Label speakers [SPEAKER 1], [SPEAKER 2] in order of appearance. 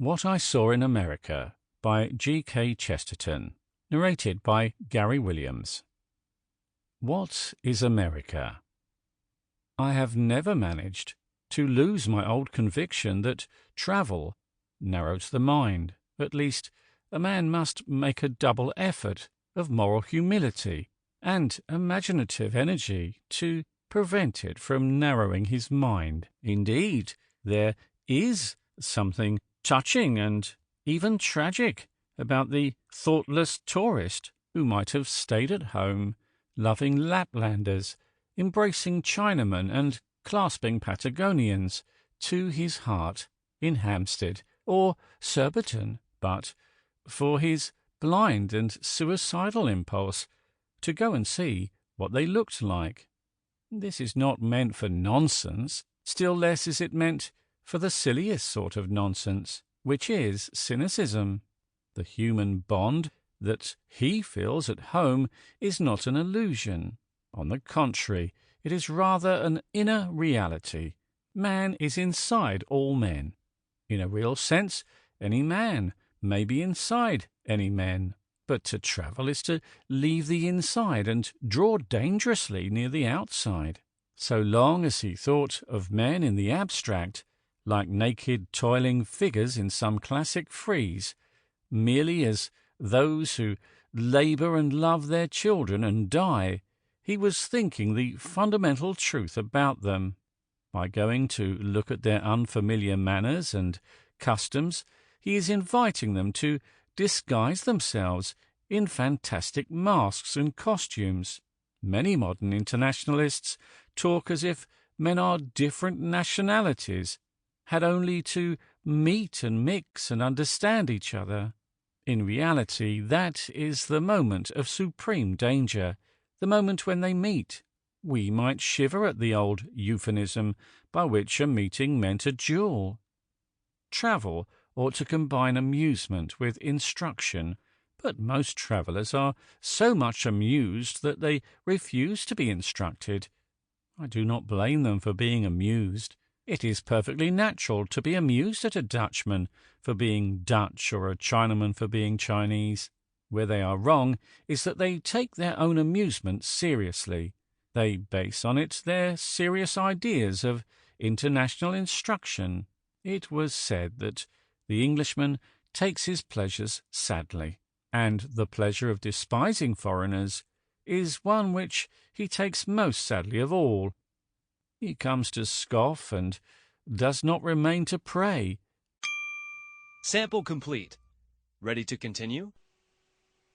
[SPEAKER 1] What I Saw in America by G.K. Chesterton, narrated by Gary Williams. What is America? I have never managed to lose my old conviction that travel narrows the mind. At least, a man must make a double effort of moral humility and imaginative energy to prevent it from narrowing his mind. Indeed, there is something touching and even tragic about the thoughtless tourist who might have stayed at home, loving Laplanders, embracing Chinamen and clasping Patagonians to his heart in Hampstead or Surbiton, but for his blind and suicidal impulse to go and see what they looked like. This is not meant for nonsense, still less is it meant for the silliest sort of nonsense, which is cynicism. The human bond that he feels at home is not an illusion. On the contrary, it is rather an inner reality. Man is inside all men. In a real sense, any man may be inside any men. But to travel is to leave the inside and draw dangerously near the outside. So long as he thought of men in the abstract, like naked toiling figures in some classic frieze, merely as those who labour and love their children and die, he was thinking the fundamental truth about them. By going to look at their unfamiliar manners and customs, he is inviting them to disguise themselves in fantastic masks and costumes. Many modern internationalists talk as if men are different nationalities, had only to meet and mix and understand each other. In reality, that is the moment of supreme danger, the moment when they meet. We might shiver at the old euphemism by which a meeting meant a duel. Travel ought to combine amusement with instruction, but most travellers are so much amused that they refuse to be instructed. I do not blame them for being amused. It is perfectly natural to be amused at a Dutchman for being Dutch or a Chinaman for being Chinese. Where they are wrong is that they take their own amusement seriously. They base on it their serious ideas of international instruction. It was said that the Englishman takes his pleasures sadly, and the pleasure of despising foreigners is one which he takes most sadly of all. He comes to scoff and does not remain to pray.
[SPEAKER 2] Sample complete. Ready to continue?